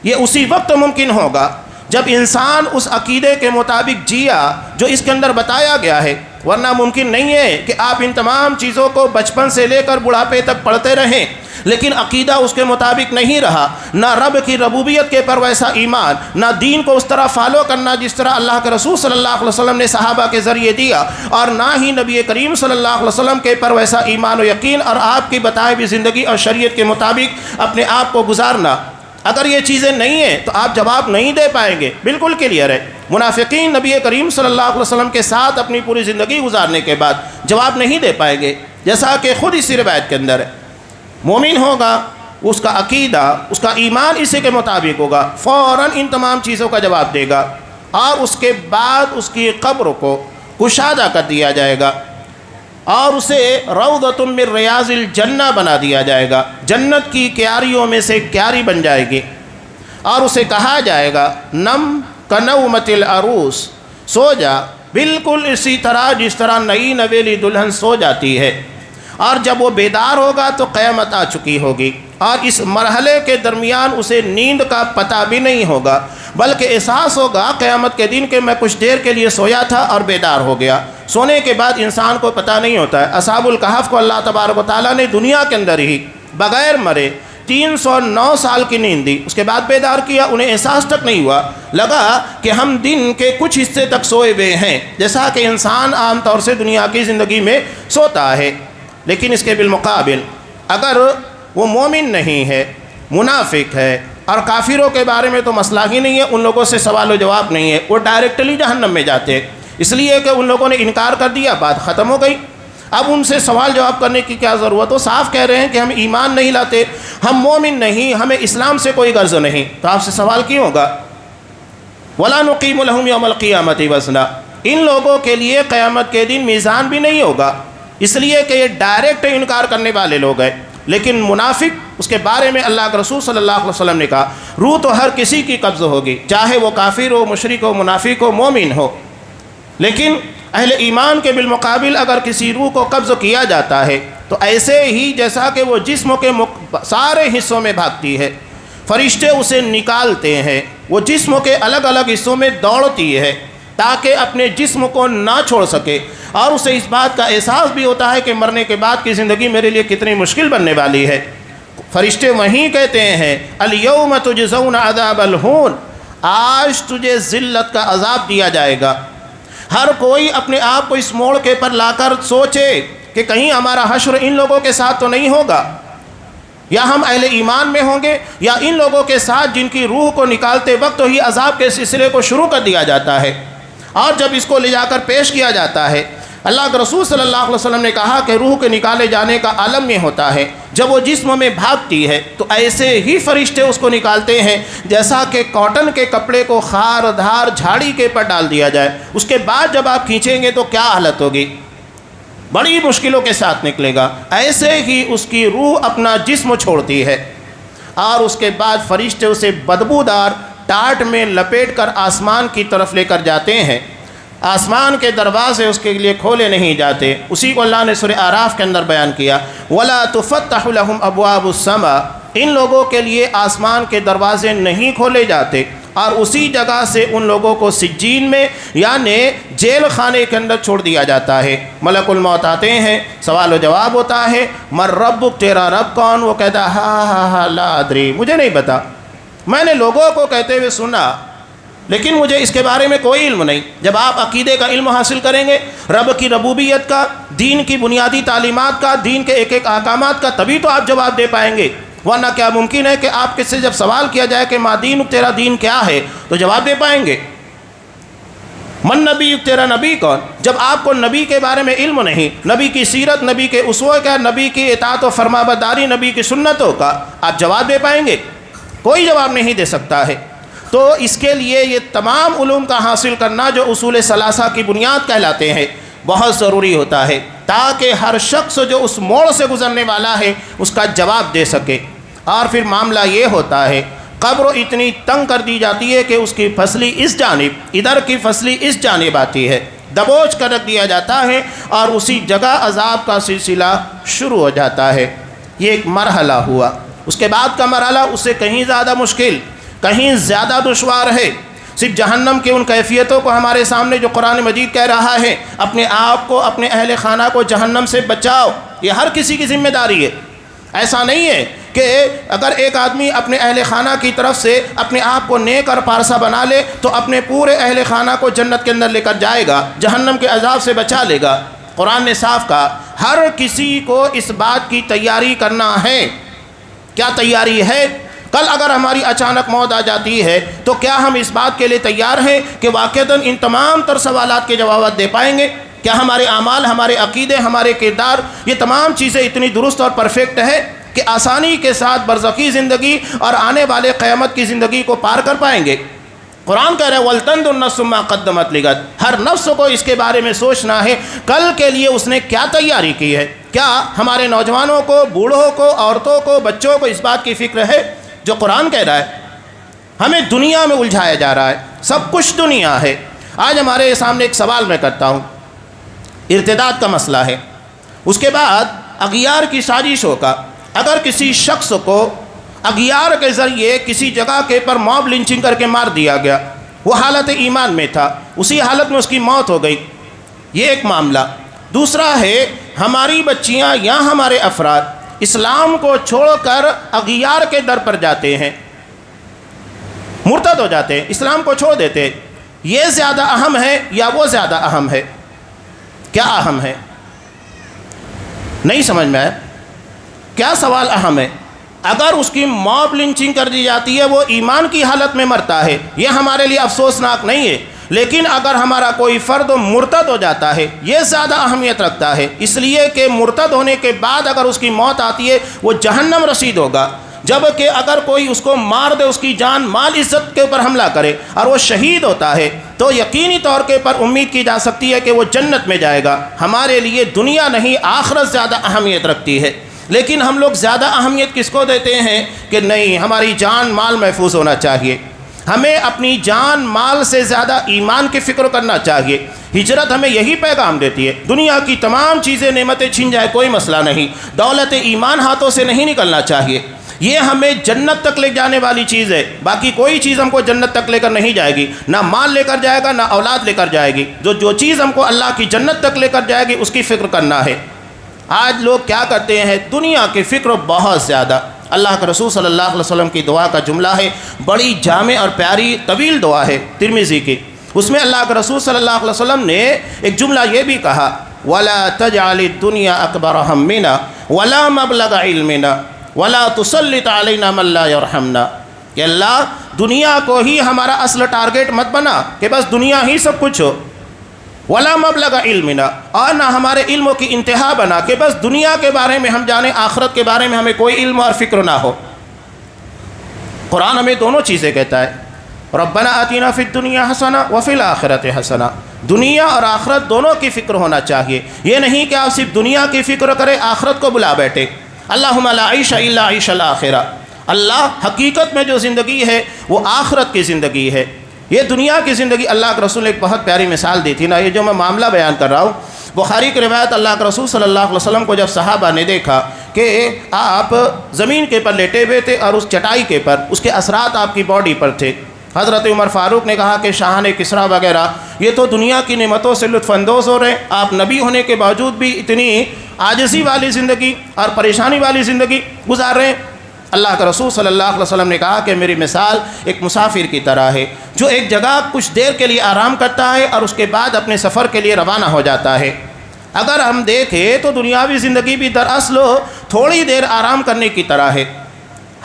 یہ اسی وقت ممکن ہوگا جب انسان اس عقیدے کے مطابق جیا جو اس کے اندر بتایا گیا ہے، ورنہ ممکن نہیں ہے کہ آپ ان تمام چیزوں کو بچپن سے لے کر بڑھاپے تک پڑھتے رہیں لیکن عقیدہ اس کے مطابق نہیں رہا، نہ رب کی ربوبیت کے پر ویسا ایمان، نہ دین کو اس طرح فالو کرنا جس طرح اللہ کے رسول صلی اللہ علیہ وسلم نے صحابہ کے ذریعے دیا، اور نہ ہی نبی کریم صلی اللہ علیہ وسلم کے پر ویسا ایمان و یقین اور آپ کی بتائی ہوئی زندگی اور شریعت کے مطابق اپنے آپ کو گزارنا۔ اگر یہ چیزیں نہیں ہیں تو آپ جواب نہیں دے پائیں گے، بالکل کلیئر ہے۔ منافقین نبی کریم صلی اللہ علیہ وسلم کے ساتھ اپنی پوری زندگی گزارنے کے بعد جواب نہیں دے پائیں گے، جیسا کہ خود اسی روایت کے اندر ہے۔ مومن ہوگا، اس کا عقیدہ، اس کا ایمان اسی کے مطابق ہوگا، فوراً ان تمام چیزوں کا جواب دے گا، اور اس کے بعد اس کی قبر کو کشادہ کر دیا جائے گا اور اسے روضۃ من ریاض الجنہ بنا دیا جائے گا، جنت کی کیاریوں میں سے کیاری بن جائے گی، اور اسے کہا جائے گا نم کنومۃ العروس، سو جا بالکل اسی طرح جس طرح نئی نویلی دلہن سو جاتی ہے۔ اور جب وہ بیدار ہوگا تو قیامت آ چکی ہوگی، اور اس مرحلے کے درمیان اسے نیند کا پتہ بھی نہیں ہوگا، بلکہ احساس ہوگا قیامت کے دن کہ میں کچھ دیر کے لیے سویا تھا اور بیدار ہو گیا۔ سونے کے بعد انسان کو پتہ نہیں ہوتا ہے۔ اصحاب الکہف کو اللہ تبارک و تعالیٰ نے دنیا کے اندر ہی بغیر مرے 309 سال کی نیند دی، اس کے بعد بیدار کیا، انہیں احساس تک نہیں ہوا، لگا کہ ہم دن کے کچھ حصے تک سوئے ہوئے ہیں، جیسا کہ انسان عام طور سے دنیا کی زندگی میں سوتا ہے۔ لیکن اس کے بالمقابل اگر وہ مومن نہیں ہے، منافق ہے، اور کافروں کے بارے میں تو مسئلہ ہی نہیں ہے، ان لوگوں سے سوال و جواب نہیں ہے، وہ ڈائریکٹلی جہنم میں جاتے ہیں، اس لیے کہ ان لوگوں نے انکار کر دیا، بات ختم ہو گئی۔ اب ان سے سوال جواب کرنے کی کیا ضرورت؟ وہ صاف کہہ رہے ہیں کہ ہم ایمان نہیں لاتے، ہم مومن نہیں، ہمیں اسلام سے کوئی غرض نہیں، تو آپ سے سوال کیوں ہوگا؟ وَلَا نُقِيمُ لَهُمْ يَوْمَ الْقِيَامَةِ وَزْنًا، ان لوگوں کے لیے قیامت کے دن میزان بھی نہیں ہوگا، اس لیے کہ یہ ڈائریکٹ انکار کرنے والے لوگ ہیں۔ لیکن منافق، اس کے بارے میں اللہ کے رسول صلی اللہ علیہ وسلم نے کہا روح تو ہر کسی کی قبض ہوگی، چاہے وہ کافر ہو، مشرک ہو، منافق ہو، مومن ہو، لیکن اہل ایمان کے بالمقابل اگر کسی روح کو قبض کیا جاتا ہے تو ایسے ہی جیسا کہ وہ جسم کے سارے حصوں میں بھاگتی ہے، فرشتے اسے نکالتے ہیں، وہ جسم کے الگ الگ حصوں میں دوڑتی ہے تاکہ اپنے جسم کو نہ چھوڑ سکے، اور اسے اس بات کا احساس بھی ہوتا ہے کہ مرنے کے بعد کی زندگی میرے لیے کتنی مشکل بننے والی ہے۔ فرشتے وہیں کہتے ہیں الیوم تجزون عذاب الہون، آج تجھے ذلت کا عذاب دیا جائے گا۔ ہر کوئی اپنے آپ کو اس موڑ کے پر لا کر سوچے کہ کہیں ہمارا حشر ان لوگوں کے ساتھ تو نہیں ہوگا، یا ہم اہل ایمان میں ہوں گے، یا ان لوگوں کے ساتھ جن کی روح کو نکالتے وقت ہی عذاب کے سلسلے کو شروع کر دیا جاتا ہے۔ اور جب اس کو لے جا کر پیش کیا جاتا ہے، اللہ کے رسول صلی اللہ علیہ وسلم نے کہا کہ روح کے نکالے جانے کا عالم یہ ہوتا ہے جب وہ جسم میں بھاگتی ہے تو ایسے ہی فرشتے اس کو نکالتے ہیں جیسا کہ کاٹن کے کپڑے کو خار دھار جھاڑی کے پر ڈال دیا جائے، اس کے بعد جب آپ کھینچیں گے تو کیا حالت ہوگی، بڑی مشکلوں کے ساتھ نکلے گا۔ ایسے ہی اس کی روح اپنا جسم چھوڑتی ہے، اور اس کے بعد فرشتے اسے بدبودار ٹاٹ میں لپیٹ کر آسمان کی طرف لے کر جاتے ہیں۔ آسمان کے دروازے اس کے لیے کھولے نہیں جاتے، اسی کو اللہ نے سورہ اعراف کے اندر بیان کیا، وَلَا تُفَتَّحُ لَهُمْ أَبْوَابُ السَّمَاءِ، ان لوگوں کے لیے آسمان کے دروازے نہیں کھولے جاتے، اور اسی جگہ سے ان لوگوں کو سجین میں یعنی جیل خانے کے اندر چھوڑ دیا جاتا ہے۔ ملک الموت آتے ہیں، سوال و جواب ہوتا ہے من ربک، تیرا رب کون؟ وہ کہتا ہا لا ادری، مجھے نہیں پتا، میں نے لوگوں کو کہتے ہوئے سنا لیکن مجھے اس کے بارے میں کوئی علم نہیں۔ جب آپ عقیدے کا علم حاصل کریں گے، رب کی ربوبیت کا، دین کی بنیادی تعلیمات کا، دین کے ایک ایک احکامات کا، تبھی تو آپ جواب دے پائیں گے، ورنہ کیا ممکن ہے کہ آپ کس سے جب سوال کیا جائے کہ ما دینک، تیرا دین کیا ہے، تو جواب دے پائیں گے؟ من نبی، تیرا نبی کون؟ جب آپ کو نبی کے بارے میں علم نہیں، نبی کی سیرت، نبی کے اسوہ کا، نبی کی اطاعت و فرمانبرداری، نبی کی سنتوں کا، آپ جواب دے پائیں گے؟ کوئی جواب نہیں دے سکتا ہے۔ تو اس کے لیے یہ تمام علوم کا حاصل کرنا جو اصول ثلاثہ کی بنیاد کہلاتے ہیں بہت ضروری ہوتا ہے، تاکہ ہر شخص جو اس موڑ سے گزرنے والا ہے اس کا جواب دے سکے۔ اور پھر معاملہ یہ ہوتا ہے، قبر اتنی تنگ کر دی جاتی ہے کہ اس کی پھسلی اس جانب، ادھر کی پھسلی اس جانب آتی ہے، دبوچ کر رکھ دیا جاتا ہے اور اسی جگہ عذاب کا سلسلہ شروع ہو جاتا ہے۔ یہ ایک مرحلہ ہوا۔ اس کے بعد کا مرحلہ اس سے کہیں زیادہ مشکل، کہیں زیادہ دشوار ہے۔ صرف جہنم کے ان کیفیتوں کو ہمارے سامنے جو قرآن مجید کہہ رہا ہے، اپنے آپ کو، اپنے اہل خانہ کو جہنم سے بچاؤ، یہ ہر کسی کی ذمہ داری ہے۔ ایسا نہیں ہے کہ اگر ایک آدمی اپنے اہل خانہ کی طرف سے اپنے آپ کو نیک اور پارسا بنا لے تو اپنے پورے اہل خانہ کو جنت کے اندر لے کر جائے گا، جہنم کے عذاب سے بچا لے گا۔ قرآن نے صاف کہا ہر کسی کو اس بات کی تیاری کرنا ہے۔ کیا تیاری ہے؟ کل اگر ہماری اچانک موت آ جاتی ہے تو کیا ہم اس بات کے لیے تیار ہیں کہ واقعتاً ان تمام تر سوالات کے جوابات دے پائیں گے؟ کیا ہمارے اعمال، ہمارے عقیدے، ہمارے کردار، یہ تمام چیزیں اتنی درست اور پرفیکٹ ہے کہ آسانی کے ساتھ برزخی زندگی اور آنے والے قیامت کی زندگی کو پار کر پائیں گے؟ قرآن کہہ رہا ہے وَلْتَنْظُرْ نَفْسٌ مَا قَدَّمَتْ لِغَدٍ، ہر نفس کو اس کے بارے میں سوچنا ہے کل کے لیے اس نے کیا تیاری کی ہے۔ کیا ہمارے نوجوانوں کو، بوڑھوں کو، عورتوں کو، بچوں کو اس بات کی فکر ہے جو قرآن کہہ رہا ہے؟ ہمیں دنیا میں الجھایا جا رہا ہے، سب کچھ دنیا ہے۔ آج ہمارے سامنے ایک سوال میں کرتا ہوں، ارتداد کا مسئلہ ہے، اس کے بعد اغیار کی سازشوں کا۔ اگر کسی شخص کو اغیار کے ذریعے کسی جگہ کے پر موب لنچنگ کر کے مار دیا گیا، وہ حالت ایمان میں تھا، اسی حالت میں اس کی موت ہو گئی، یہ ایک معاملہ۔ دوسرا ہے ہماری بچیاں یا ہمارے افراد اسلام کو چھوڑ کر اغیار کے در پر جاتے ہیں، مرتد ہو جاتے ہیں، اسلام کو چھوڑ دیتے ہیں۔ یہ زیادہ اہم ہے یا وہ زیادہ اہم ہے؟ کیا اہم ہے؟ نہیں سمجھ میں آیا؟ کیا سوال اہم ہے؟ اگر اس کی موب لنچنگ کر دی جاتی ہے، وہ ایمان کی حالت میں مرتا ہے، یہ ہمارے لیے افسوسناک نہیں ہے، لیکن اگر ہمارا کوئی فرد مرتد ہو جاتا ہے یہ زیادہ اہمیت رکھتا ہے، اس لیے کہ مرتد ہونے کے بعد اگر اس کی موت آتی ہے وہ جہنم رسید ہوگا، جبکہ اگر کوئی اس کو مار دے، اس کی جان مال عزت کے اوپر حملہ کرے اور وہ شہید ہوتا ہے تو یقینی طور کے پر امید کی جا سکتی ہے کہ وہ جنت میں جائے گا۔ ہمارے لیے دنیا نہیں آخرت زیادہ اہمیت رکھتی ہے، لیکن ہم لوگ زیادہ اہمیت کس کو دیتے ہیں کہ نہیں ہماری جان مال محفوظ ہونا چاہیے، ہمیں اپنی جان مال سے زیادہ ایمان کی فکر کرنا چاہیے۔ ہجرت ہمیں یہی پیغام دیتی ہے، دنیا کی تمام چیزیں نعمتیں چھن جائے کوئی مسئلہ نہیں، دولت ایمان ہاتھوں سے نہیں نکلنا چاہیے، یہ ہمیں جنت تک لے جانے والی چیز ہے، باقی کوئی چیز ہم کو جنت تک لے کر نہیں جائے گی، نہ مال لے کر جائے گا، نہ اولاد لے کر جائے گی۔ جو چیز ہم کو اللہ کی جنت تک لے کر جائے گی اس کی فکر کرنا ہے۔ آج لوگ کیا کرتے ہیں؟ دنیا کی فکر بہت زیادہ۔ اللہ کے رسول صلی اللہ علیہ وسلم کی دعا کا جملہ ہے، بڑی جامع اور پیاری طویل دعا ہے ترمذی کی، اس میں اللہ کے رسول صلی اللہ علیہ وسلم نے ایک جملہ یہ بھی کہا وَلَا تَجْعَلِ الدُّنْيَا أَكْبَرَ هَمِّنَا وَلَا مَبْلَغَ عِلْمِنَا وَلَا تُسَلِّطْ عَلَيْنَا مَن لَّا يَرْحَمْنَا، کہ اللہ دنیا کو ہی ہمارا اصل ٹارگیٹ مت بنا کہ بس دنیا ہی سب کچھ ہو، وَلَا مَبْلَغَ عِلْمِنَا، اور نہ ہمارے علم کی انتہا بنا کہ بس دنیا کے بارے میں ہم جانیں، آخرت کے بارے میں ہمیں کوئی علم اور فکر نہ ہو۔ قرآن ہمیں دونوں چیزیں کہتا ہے، ربنا آتینا فی الدنیا حسنہ وفی الآخرۃ حسنہ، دنیا اور آخرت دونوں کی فکر ہونا چاہیے، یہ نہیں کہ آپ صرف دنیا کی فکر کریں آخرت کو بلا بیٹھے۔ اللہم لا عیش الا عیش الآخرہ، اللہ حقیقت میں جو زندگی ہے وہ آخرت کی زندگی ہے، یہ دنیا کی زندگی۔ اللہ کے رسول نے ایک بہت پیاری مثال دی تھی نا، یہ جو میں معاملہ بیان کر رہا ہوں بخاری کی روایت، اللہ کے رسول صلی اللہ علیہ وسلم کو جب صحابہ نے دیکھا کہ آپ زمین کے پر لیٹے ہوئے تھے اور اس چٹائی کے پر اس کے اثرات آپ کی باڈی پر تھے، حضرت عمر فاروق نے کہا کہ شاہان کسریٰ وغیرہ یہ تو دنیا کی نعمتوں سے لطف اندوز ہو رہے ہیں، آپ نبی ہونے کے باوجود بھی اتنی عاجزی والی زندگی اور پریشانی والی زندگی گزار رہے ہیں۔ اللہ کے رسول صلی اللہ علیہ وسلم نے کہا کہ میری مثال ایک مسافر کی طرح ہے جو ایک جگہ کچھ دیر کے لیے آرام کرتا ہے اور اس کے بعد اپنے سفر کے لیے روانہ ہو جاتا ہے۔ اگر ہم دیکھیں تو دنیاوی زندگی بھی دراصل تھوڑی دیر آرام کرنے کی طرح ہے۔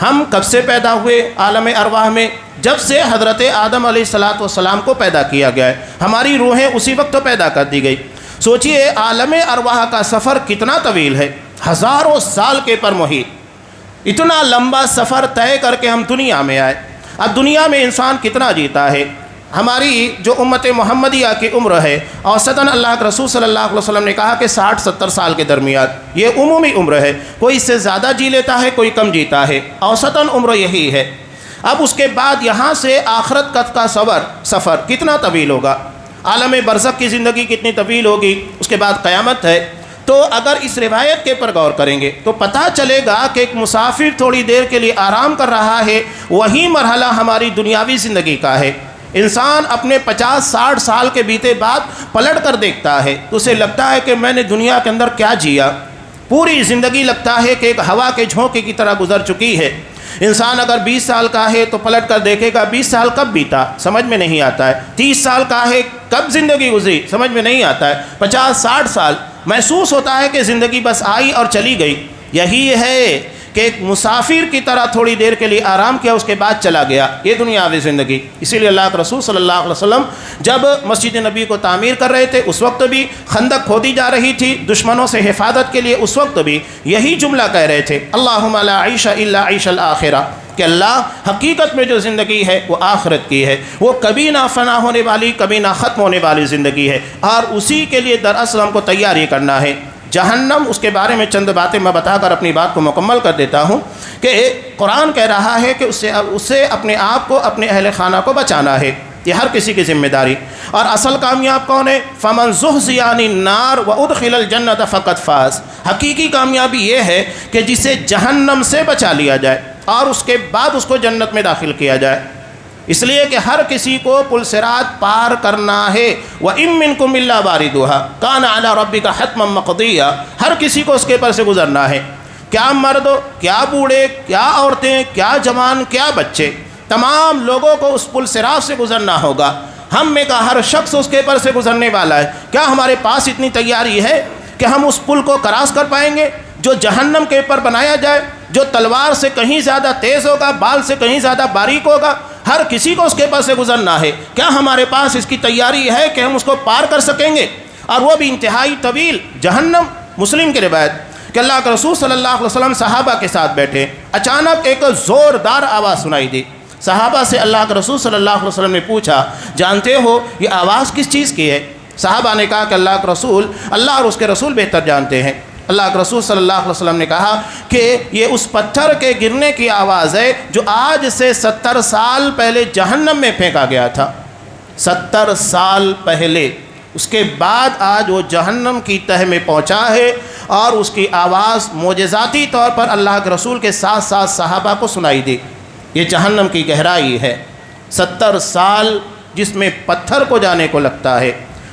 ہم کب سے پیدا ہوئے عالم ارواح میں؟ جب سے حضرت آدم علیہ السلام کو پیدا کیا گیا ہے، ہماری روحیں اسی وقت پیدا کر دی گئی۔ سوچئے عالم ارواح کا سفر کتنا طویل ہے، ہزاروں سال کے پر محیط، اتنا لمبا سفر طے کر کے ہم دنیا میں آئے۔ اب دنیا میں انسان کتنا جیتا ہے؟ ہماری جو امت محمدیہ کی عمر ہے اوسطاً اللہ کے رسول صلی اللہ علیہ وسلم نے کہا کہ 60-70 سال کے درمیان، یہ عمومی عمر ہے، کوئی اس سے زیادہ جی لیتا ہے، کوئی کم جیتا ہے، اوسطاً عمر یہی ہے۔ اب اس کے بعد یہاں سے آخرت کا سفر کتنا طویل ہوگا، عالم برزخ کی زندگی کتنی طویل ہوگی، اس کے بعد قیامت ہے۔ تو اگر اس روایت کے پر غور کریں گے تو پتہ چلے گا کہ ایک مسافر تھوڑی دیر کے لیے آرام کر رہا ہے، وہی مرحلہ ہماری دنیاوی زندگی کا ہے۔ انسان اپنے 50-60 سال کے بیتے بعد پلٹ کر دیکھتا ہے تو اسے لگتا ہے کہ میں نے دنیا کے اندر کیا جیا، پوری زندگی لگتا ہے کہ ایک ہوا کے جھونکے کی طرح گزر چکی ہے۔ انسان اگر 20 سال کا ہے تو پلٹ کر دیکھے گا 20 سال کب بیتا، سمجھ میں نہیں آتا ہے۔ 30 سال کا ہے کب زندگی گزری، سمجھ میں نہیں آتا ہے۔ 50-60 سال محسوس ہوتا ہے کہ زندگی بس آئی اور چلی گئی۔ یہی ہے کہ ایک مسافر کی طرح تھوڑی دیر کے لیے آرام کیا، اس کے بعد چلا گیا، یہ دنیاوی زندگی۔ اسی لیے اللہ کے رسول صلی اللہ علیہ وسلم جب مسجد نبی کو تعمیر کر رہے تھے اس وقت بھی خندق کھودی جا رہی تھی دشمنوں سے حفاظت کے لیے، اس وقت بھی یہی جملہ کہہ رہے تھے، اللہم لا عیش الا عیش الآخرہ، کہ اللہ حقیقت میں جو زندگی ہے وہ آخرت کی ہے، وہ کبھی نہ فنا ہونے والی، کبھی نہ ختم ہونے والی زندگی ہے، اور اسی کے لیے دراصل ہم کو تیاری کرنا ہے۔ جہنم، اس کے بارے میں چند باتیں میں بتا کر اپنی بات کو مکمل کر دیتا ہوں کہ قرآن کہہ رہا ہے کہ اسے اپنے آپ کو، اپنے اہل خانہ کو بچانا ہے، یہ ہر کسی کی ذمہ داری۔ اور اصل کامیاب کون ہے؟ فمن زحزح عن النار وادخل الجنۃ فقد فاز، حقیقی کامیابی یہ ہے کہ جسے جہنم سے بچا لیا جائے اور اس کے بعد اس کو جنت میں داخل کیا جائے۔ اس لیے کہ ہر کسی کو پل صراط پار کرنا ہے، وَإِن مِّنكُمْ إِلَّا وَارِدُهَا كَانَ عَلَىٰ رَبِّكَ حَتْمًا مَّقْضِيًّا، ہر کسی کو اس کے پر سے گزرنا ہے، کیا مرد، کیا بوڑھے، کیا عورتیں، کیا جوان، کیا بچے، تمام لوگوں کو اس پل صراط سے گزرنا ہوگا۔ ہم میں کا ہر شخص اس کے پر سے گزرنے والا ہے۔ کیا ہمارے پاس اتنی تیاری ہے کہ ہم اس پل کو کراس کر پائیں گے جو جہنم کے پر بنایا جائے، جو تلوار سے کہیں زیادہ تیز ہوگا، بال سے کہیں زیادہ باریک ہوگا؟ ہر کسی کو اس کے پر سے گزرنا ہے۔ کیا ہمارے پاس اس کی تیاری ہے کہ ہم اس کو پار کر سکیں گے؟ اور وہ بھی انتہائی طویل جہنم۔ مسلم کی روایت کہ اللہ کے رسول صلی اللہ علیہ وسلم صحابہ کے ساتھ بیٹھے، اچانک ایک زوردار آواز سنائی دی۔ صحابہ سے اللہ کے رسول صلی اللہ علیہ وسلم نے پوچھا، جانتے ہو یہ آواز کس چیز کی ہے؟ صحابہ نے کہا کہ اللہ کے رسول، اللہ اور اس کے رسول بہتر جانتے ہیں۔ اللہ کے رسول صلی اللہ علیہ وسلم نے کہا کہ یہ اس پتھر کے گرنے کی آواز ہے جو آج سے 70 سال پہلے جہنم میں پھینکا گیا تھا۔ 70 سال پہلے، اس کے بعد آج وہ جہنم کی تہ میں پہنچا ہے، اور اس کی آواز معجزاتی طور پر اللہ کے رسول کے ساتھ ساتھ صحابہ کو سنائی دی۔ یہ جہنم کی گہرائی ہے۔ 70 سال جس میں پتھر کو جانے کو لگتا ہے۔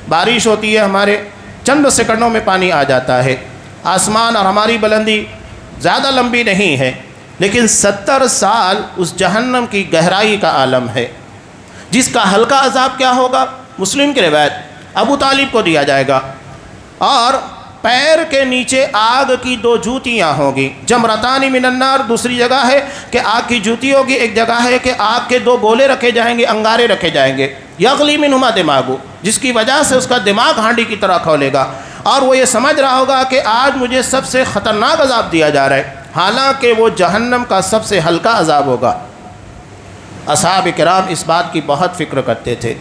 بارش ہوتی ہے، ہمارے چند سیکنڈوں میں پانی آ جاتا ہے۔ آسمان اور ہماری بلندی زیادہ لمبی نہیں ہے، لیکن 70 سال اس جہنم کی گہرائی کا عالم ہے، جس کا ہلکا عذاب کیا ہوگا؟ مسلم کی روایت ابو طالب کو دیا جائے گا، اور پیر کے نیچے آگ کی 2 جوتیاں ہوں گی، جمرتان من النار، دوسری جگہ ہے کہ آگ کی جوتی ہوگی، ایک جگہ ہے کہ آگ کے 2 گولے رکھے جائیں گے، انگارے رکھے جائیں گے، یغلی منہما دماغو، جس کی وجہ سے اس کا دماغ ہانڈی کی طرح کھولے گا، اور وہ یہ سمجھ رہا ہوگا کہ آج مجھے سب سے خطرناک عذاب دیا جا رہا ہے، حالانکہ وہ جہنم کا سب سے ہلکا عذاب ہوگا۔ اصحاب کرام اس بات کی بہت فکر کرتے تھے۔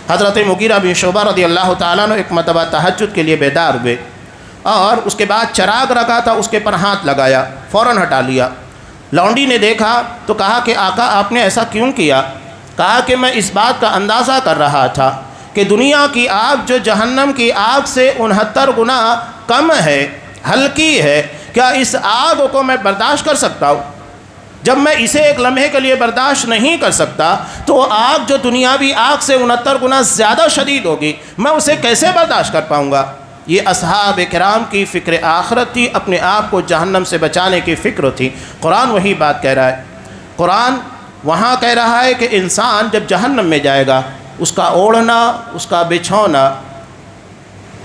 حضرت مغیرہ بن شعبہ رضی اللہ تعالیٰ عنہ ایک مرتبہ تہجد کے لیے بیدار ہوئے، اور اس کے بعد چراغ رکھا تھا، اس کے پر ہاتھ لگایا، فوراً ہٹا لیا۔ لونڈی نے دیکھا تو کہا کہ آقا آپ نے ایسا کیوں کیا؟ کہا کہ میں اس بات کا اندازہ کر رہا تھا کہ دنیا کی آگ جو جہنم کی آگ سے 69 گنا کم ہے، ہلکی ہے، کیا اس آگ کو میں برداشت کر سکتا ہوں؟ جب میں اسے ایک لمحے کے لیے برداشت نہیں کر سکتا تو وہ آگ جو دنیاوی آگ سے 69 گنا زیادہ شدید ہوگی، میں اسے کیسے برداشت کر پاؤں گا؟ یہ اصحاب کرام کی فکر آخرت تھی، اپنے آپ کو جہنم سے بچانے کی فکر تھی۔ قرآن وہی بات کہہ رہا ہے۔ قرآن وہاں کہہ رہا ہے کہ انسان جب جہنم میں جائے گا، اس کا اوڑھنا، اس کا بچھونا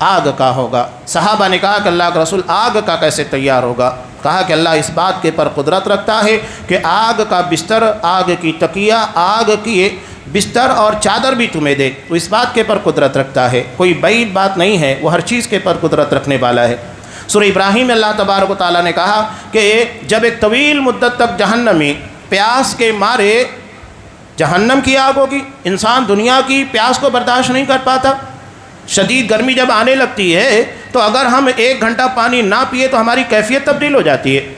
آگ کا ہوگا۔ صحابہ نے کہا کہ اللہ کا رسول آگ کا کیسے تیار ہوگا؟ کہا کہ اللہ اس بات کے پر قدرت رکھتا ہے کہ آگ کا بستر، آگ کی تکیہ، آگ کی بستر اور چادر بھی تمہیں دے، تو اس بات کے پر قدرت رکھتا ہے، کوئی بعید بات نہیں ہے، وہ ہر چیز کے پر قدرت رکھنے والا ہے۔ سورہ ابراہیم میں اللہ تبارک و تعالیٰ نے کہا کہ جب ایک طویل مدت تک جہنمی پیاس کے مارے جہنم کی آگ ہوگی. انسان دنیا کی پیاس کو برداشت نہیں کر پاتا. شدید گرمی جب آنے لگتی ہے تو اگر ہم 1 گھنٹہ پانی نہ پیے تو ہماری کیفیت تبدیل ہو جاتی ہے.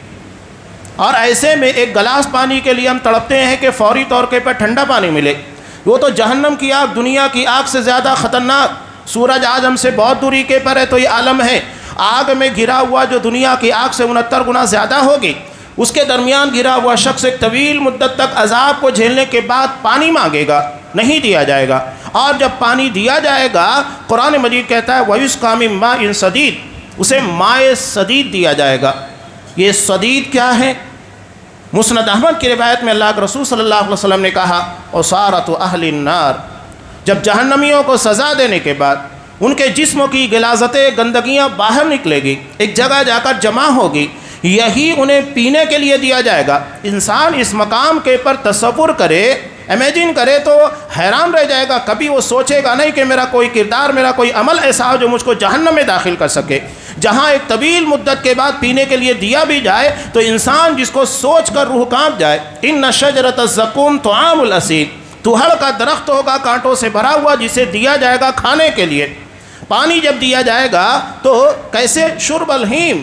اور ایسے میں ایک گلاس پانی کے لیے ہم تڑپتے ہیں کہ فوری طور پر ٹھنڈا پانی ملے. وہ تو جہنم کی آگ دنیا کی آگ سے زیادہ خطرناک. سورج آج ہم سے بہت دوری کے پر ہے تو یہ عالم ہے. آگ میں گرا ہوا جو دنیا کی آگ سے 69 گنا زیادہ ہوگی، اس کے درمیان گرا ہوا شخص ایک طویل مدت تک عذاب کو جھیلنے کے بعد پانی مانگے گا، نہیں دیا جائے گا. اور جب پانی دیا جائے گا، قرآن مجید کہتا ہے وَيُسْقَىٰ مِن مَاءٍ صَدِيدٍ، اسے مائے صدید دیا جائے گا. یہ صدید کیا ہے؟ مسند احمد کی روایت میں اللہ کے رسول صلی اللہ علیہ وسلم نے کہا عصارۃ اہل النار، جب جہنمیوں کو سزا دینے کے بعد ان کے جسموں کی غلاظتیں، گندگیاں باہر نکلے گی، ایک جگہ جا کر جمع ہوگی، یہی انہیں پینے کے لیے دیا جائے گا. انسان اس مقام کے پر تصور کرے، امیجن کرے تو حیران رہ جائے گا. کبھی وہ سوچے گا نہیں کہ میرا کوئی کردار، میرا کوئی عمل ایسا ہو جو مجھ کو جہنم میں داخل کر سکے. جہاں ایک طویل مدت کے بعد پینے کے لیے دیا بھی جائے تو انسان جس کو سوچ کر روح کانپ جائے. ان شجرۃ الزقوم طعام الاسیم، توہڑ کا درخت ہوگا کانٹوں سے بھرا ہوا جسے دیا جائے گا کھانے کے لیے. پانی جب دیا جائے گا تو کیسے؟ شرب الہیم،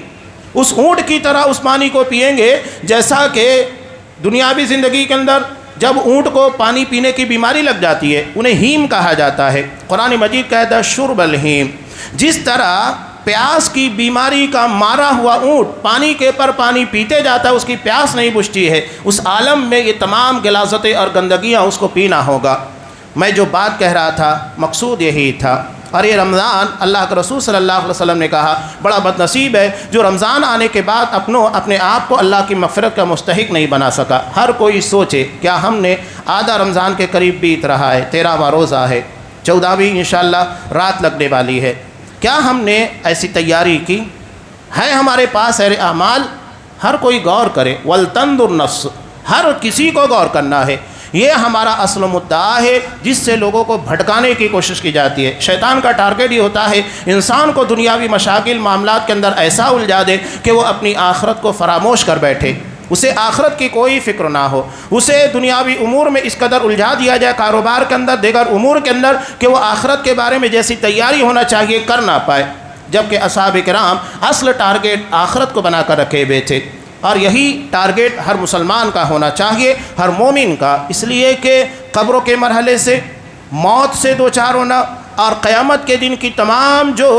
اس اونٹ کی طرح اس پانی کو پئیں گے جیسا کہ دنیاوی زندگی کے اندر جب اونٹ کو پانی پینے کی بیماری لگ جاتی ہے انہیں ہیم کہا جاتا ہے. قرآن مجید کہتا ہے شرب الہیم. جس طرح پیاس کی بیماری کا مارا ہوا اونٹ پانی کے پر پانی پیتے جاتا ہے، اس کی پیاس نہیں بجھتی ہے، اس عالم میں یہ تمام غلاظتیں اور گندگیاں اس کو پینا ہوگا. میں جو بات کہہ رہا تھا مقصود یہی تھا. اور یہ رمضان، اللہ کے رسول صلی اللہ علیہ وسلم نے کہا بڑا بد نصیب ہے جو رمضان آنے کے بعد اپنے آپ کو اللہ کی مغفرت کا مستحق نہیں بنا سکا. ہر کوئی سوچے کیا ہم نے آدھا رمضان کے قریب بیت رہا ہے، 13واں روزہ ہے، 14ویں انشاءاللہ رات لگنے والی ہے. کیا ہم نے ایسی تیاری کی ہے؟ ہمارے پاس ہے اعمال؟ ہر کوئی غور کرے. وَلْتَنْظُرْ نَفْسٌ، ہر کسی کو غور کرنا ہے. یہ ہمارا اصل مدعا ہے جس سے لوگوں کو بھٹکانے کی کوشش کی جاتی ہے. شیطان کا ٹارگیٹ یہ ہوتا ہے انسان کو دنیاوی مشاغل معاملات کے اندر ایسا الجھا دے کہ وہ اپنی آخرت کو فراموش کر بیٹھے، اسے آخرت کی کوئی فکر نہ ہو، اسے دنیاوی امور میں اس قدر الجھا دیا جائے، کاروبار کے اندر، دیگر امور کے اندر، کہ وہ آخرت کے بارے میں جیسی تیاری ہونا چاہیے کر نہ پائے. جبکہ اصحاب کرام اصل ٹارگیٹ آخرت کو بنا کر رکھے ہوئے تھے. اور یہی ٹارگیٹ ہر مسلمان کا ہونا چاہیے، ہر مومن کا، اس لیے کہ قبروں کے مرحلے سے، موت سے دوچار ہونا اور قیامت کے دن کی تمام جو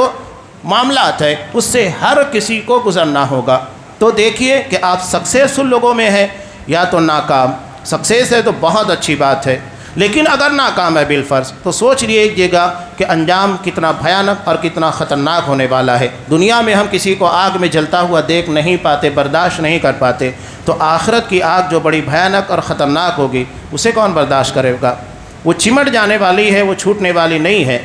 معاملات ہے اس سے ہر کسی کو گزرنا ہوگا. تو دیکھیے کہ آپ سکسیسفل لوگوں میں ہیں یا تو ناکام. سکسیس ہے تو بہت اچھی بات ہے، لیکن اگر ناکام ہے بالفرض تو سوچ لیجیے گا کہ انجام کتنا بھیانک اور کتنا خطرناک ہونے والا ہے. دنیا میں ہم کسی کو آگ میں جلتا ہوا دیکھ نہیں پاتے، برداشت نہیں کر پاتے، تو آخرت کی آگ جو بڑی بھیانک اور خطرناک ہوگی اسے کون برداشت کرے گا؟ وہ چمٹ جانے والی ہے، وہ چھوٹنے والی نہیں ہے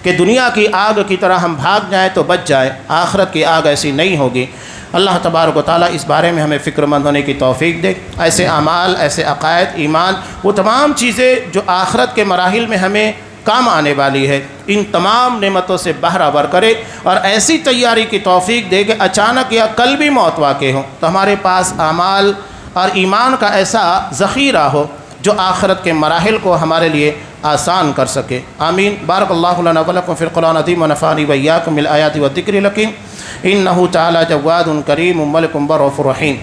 کہ دنیا کی آگ کی طرح ہم بھاگ جائیں تو بچ جائیں. آخرت کی آگ ایسی نہیں ہوگی. اللہ تبارک و تعالیٰ اس بارے میں ہمیں فکر مند ہونے کی توفیق دے. ایسے اعمال، ایسے عقائد، ایمان، وہ تمام چیزیں جو آخرت کے مراحل میں ہمیں کام آنے والی ہے، ان تمام نعمتوں سے بہرہ کرے اور ایسی تیاری کی توفیق دے کہ اچانک یا کل بھی موت واقع ہو تو ہمارے پاس اعمال اور ایمان کا ایسا ذخیرہ ہو جو آخرت کے مراحل کو ہمارے لیے آسان کر سکے. آمین. بارک اللہ لنا ولکم فی القرآن العظیم ونفعنی وإیاکم بالآیات والذکر الحکیم. انہ تعالی جواد کریم ملک بر رؤوف رحیم.